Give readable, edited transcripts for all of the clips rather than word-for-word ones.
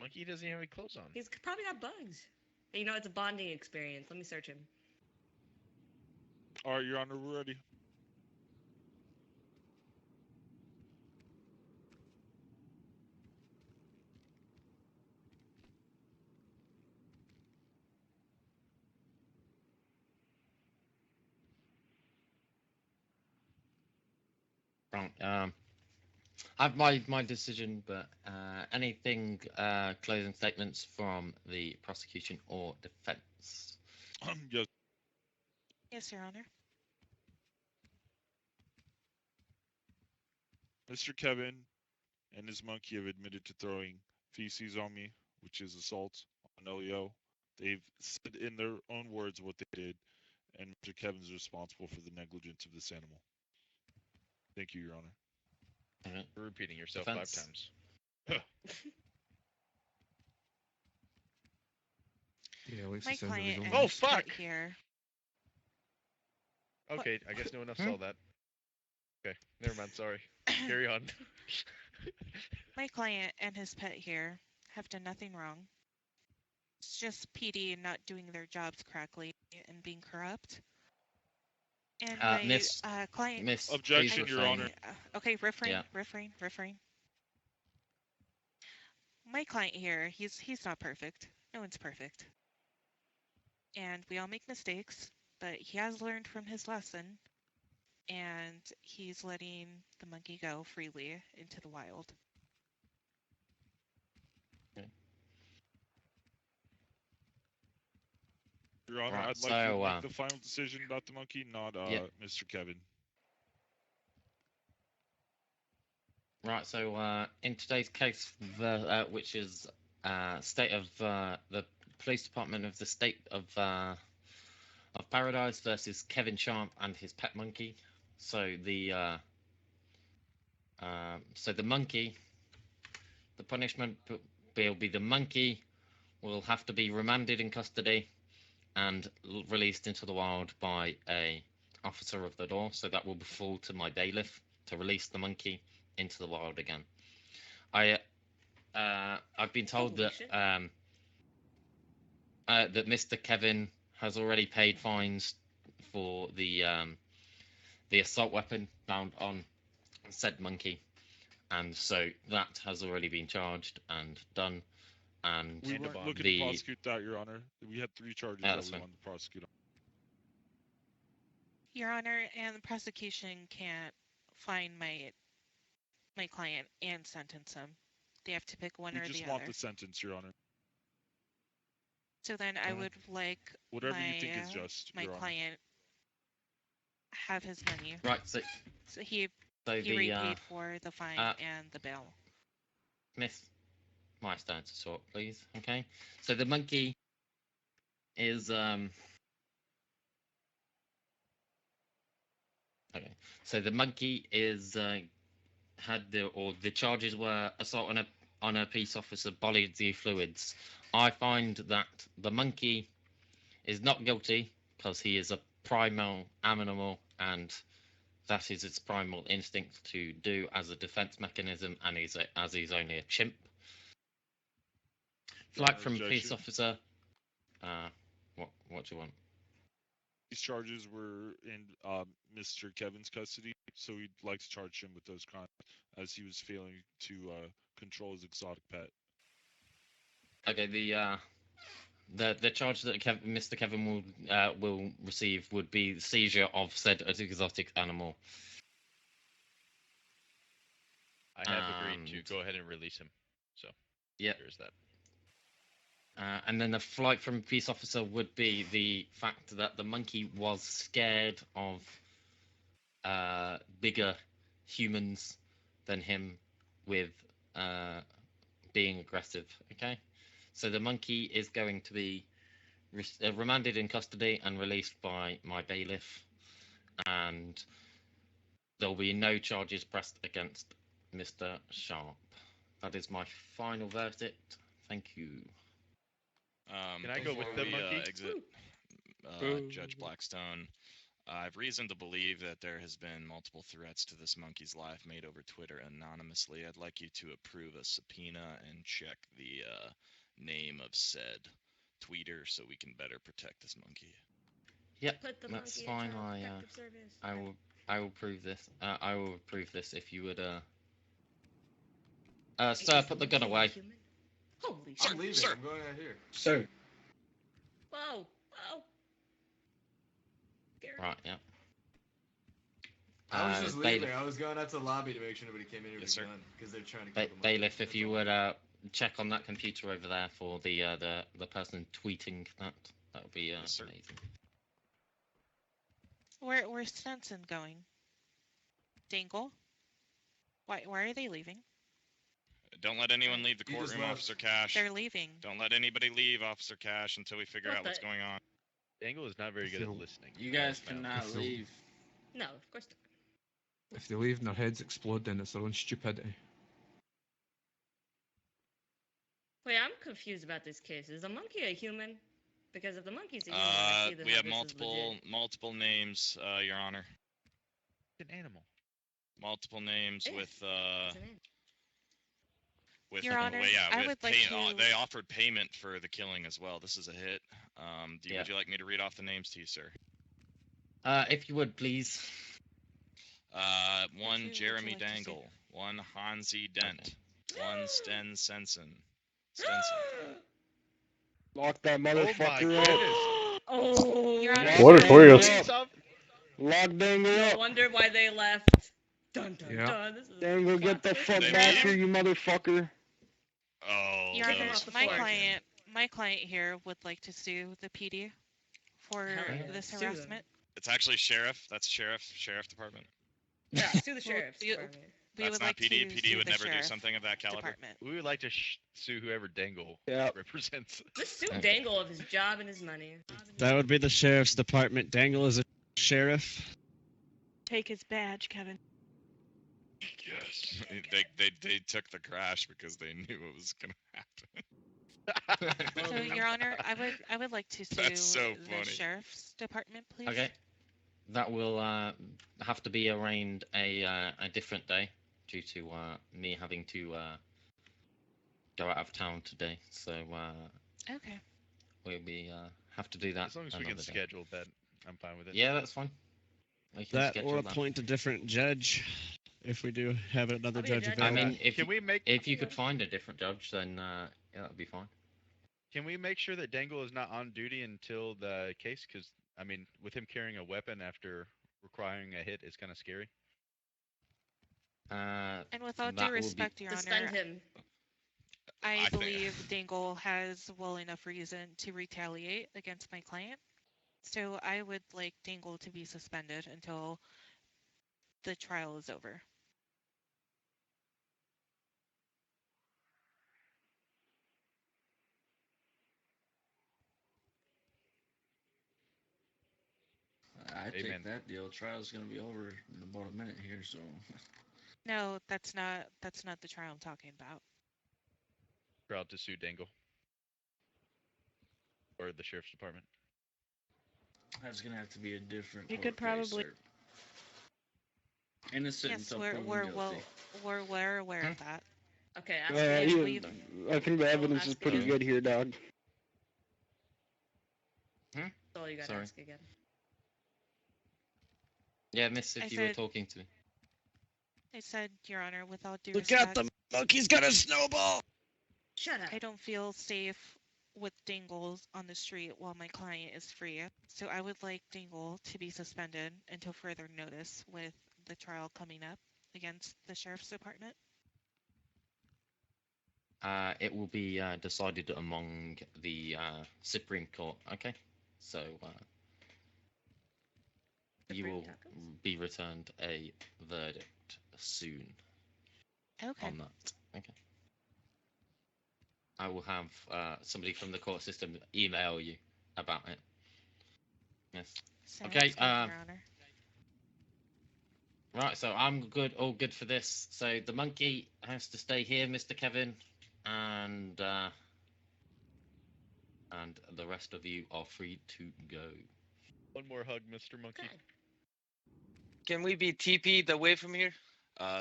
monkey doesn't even have any clothes on. He's probably got bugs. You know, it's a bonding experience. Let me search him. All right, Your Honor, we're ready. Right. I have my decision, but anything closing statements from the prosecution or defense? Yes. Yes, Your Honor. Mr. Kevin and his monkey have admitted to throwing feces on me, which is assault on LEO. They've said in their own words what they did, and Mr. Kevin's responsible for the negligence of this animal. Thank you, Your Honor. Okay. You're repeating yourself Defense. 5 times. Yeah, at least My it sounds client illegal. and Oh, his pet fuck! here. Okay, I guess no one else Hmm? saw that. Okay, never mind. Sorry. Carry on. My client and his pet here have done nothing wrong. It's just PD not doing their jobs correctly and being corrupt. And my Miss- client. Miss, Objection, please Your refrain. Honor. Okay, refrain, Yeah. refrain. My client here, he's not perfect. No one's perfect. And we all make mistakes, but he has learned from his lesson, and he's letting the monkey go freely into the wild. Your Honor, Right, I'd like you to so, make the final decision about the monkey, not yeah. Mr. Kevin. Right, so in today's case, which is state of the police department of the state of Paradise versus Kevin Sharp and his pet monkey. So the monkey, the punishment will be the monkey will have to be remanded in custody and released into the wild by a officer of the law. So that will fall to my bailiff to release the monkey into the wild again. I've been told Holy that shit. that Mr. Kevin has already paid fines for the assault weapon found on said monkey, and so that has already been charged and done. And We And a weren't bond. looking The- to prosecute that, Your Honor. We had 3 charges Yeah, that that's we fine. wanted to prosecute on. Your Honor, and the prosecution can't find my client and sentence him. They have to pick one We or just the want other. the sentence, Your Honor. So then I would like Whatever my, you think is just, my Your Honor. client have his money. right, so He the repaid for the fine and the bail. Miss, my turn to talk, please. Okay, so the monkey is okay. So the monkey is had the charges were assault on a peace officer, bodily fluids. I find that the monkey is not guilty because he is a primal animal, and that is its primal instinct to do as a defense mechanism, and he's only a chimp. Flag from police Objection. officer. What do you want? These charges were in Mr. Kevin's custody, so we'd like to charge him with those crimes as he was failing to control his exotic pet. Okay, the charge that Mr. Kevin will receive would be the seizure of said exotic animal. I have agreed to And- go ahead and release him. So Yeah. there's that. And then the flight from peace officer would be the fact that the monkey was scared of bigger humans than him with being aggressive. Okay, so the monkey is going to be remanded in custody and released by my bailiff, and there'll be no charges pressed against Mr. Sharp. That is my final verdict. Thank you. Can I go with Before the we monkey? exit, Judge Blackstone, I've reason to believe that there has been multiple threats to this monkey's life made over Twitter anonymously. I'd like you to approve a subpoena and check the name of said tweeter so we can better protect this monkey. Yep, Put the that's monkey fine. in Child Protective Service. I will prove this. I will approve this if you would. Sir, Is put the gun monkey a away. human? Holy Sir, I'm leaving. sir. I'm going out here. Sir. Whoa, whoa. Scared. Right, yeah. I was just leaving. Bailiff, I was going out to the lobby to make sure nobody came in here with Yes, a sir. gun because they're trying to kill the monkey. Bailiff, if That's you all. would check on that computer over there for the person tweeting that would be Yes, sir. amazing. Where's Stenson going? Dangle? Why are they leaving? Don't let anyone leave the He just courtroom, left. Officer Cash. They're leaving. Don't let anybody leave, Officer Cash, until we figure What out what's the- going on. Dangle is not very good at listening. You guys I've found. cannot So- leave. No, of course not. If they leave and their heads explode, then it's their own stupidity. Wait, I'm confused about this case. Is the monkey a human? Because if the monkey's a human, I see that We have this is legit. multiple names, Your Honor. It's an animal. Multiple names Yeah, with It's an animal. with Your Honor, yeah, I with would like to- they offered payment for the killing as well. This is a hit. Yeah. Would you like me to read off the names to you, sir? If you would, please. One would you Jeremy like to see? Dangle, one Hansi Dent, one Sten Sensen. Stenson. Lock that Oh my motherfucker up. goodness. Oh, Your Honor, What I- Aquarius? Up. Lock Dangle No up. wonder why they left. Dun dun Yeah. dun. This is Dangle, get the plot fuck twist. They back leave? here, you motherfucker. Oh, Your Take him Honor, off the my floor. client here would like to sue the PD for Hell yeah, this sue them. harassment. It's actually sheriff. That's sheriff department. Yeah, sue the sheriff's you- department. We That's would not like PD. to PD sue would the never do sheriff something of that caliber. department. We would like to sue whoever Dangle Yeah. represents. Just sue Okay. Dangle of his job and his money. That would be the sheriff's department. Dangle is a sheriff. Take his badge, Kevin. Yes. They took the crash because they knew it was gonna happen. So, Your Honor, I would like to sue That's so the funny. sheriff's department, please. Okay. That will have to be arranged a different day due to me having to go out of town today. So Okay. we'll be have to do that As long as we can another day. schedule that, I'm fine with it. Yeah, that's fine. We can That schedule or that. appoint a different judge if we do have another I'll be a judge judge. I available. mean, if Can we make you could find a different judge, then yeah, that'd be fine. Can we make sure that Dangle is not on duty until the case? Because I mean, with him carrying a weapon after requiring a hit, it's kind of scary. And without That due will be- respect, Your Suspend Honor, him. I I think- believe Dangle has well enough reason to retaliate against my client. So I would like Dangle to be suspended until the trial is over. I Amen. take that deal. Trial's gonna be over in about a minute here, so. No, that's not the trial I'm talking about. Proud to sue Dangle or the sheriff's department. That's gonna have to be a different. You court could case, probably- sir. Innocent Yes, until we're proven well guilty. we're aware of that. Okay, ask Yeah, me. I think the evidence is ask pretty again. good here, dog. That's all you gotta Sorry. ask again. Yeah, miss, if I you were said- talking to me. I said, Your Honor, without due Look respect, out, the monkey's got a snowball! Shut up. I don't feel safe with Dingles on the street while my client is free. So I would like Dingle to be suspended until further notice with the trial coming up against the sheriff's department. It will be decided among the Supreme Court. Okay, so you Supreme will tacos? be returned a verdict soon Okay. on that. Okay. I will have somebody from the court system email you about it. Yes. Sounds Okay, good, Your Honor. Right, so I'm good, all good for this. So the monkey has to stay here, Mr. Kevin, and the rest of you are free to go. One more hug, Mr. Monkey. Okay. Can we be TP'd away from here?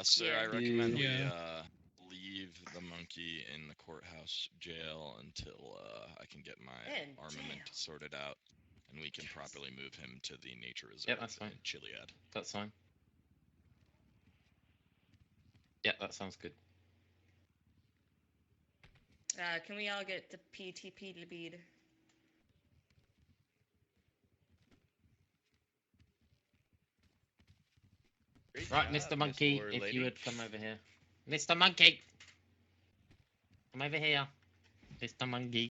Sir, Yeah. I recommend Yeah. we leave the monkey in the courthouse jail until I can get my In armament jail. sorted out, and we can properly move him to the nature reserve Yep, that's fine. in Chiliad. That's fine. Yeah, that sounds good. Can we all get the PTP lead? Great Right, job, Mr. Monkey, Miss if Lady. you would come over here. Mr. Monkey! Come over here. Mr. Monkey.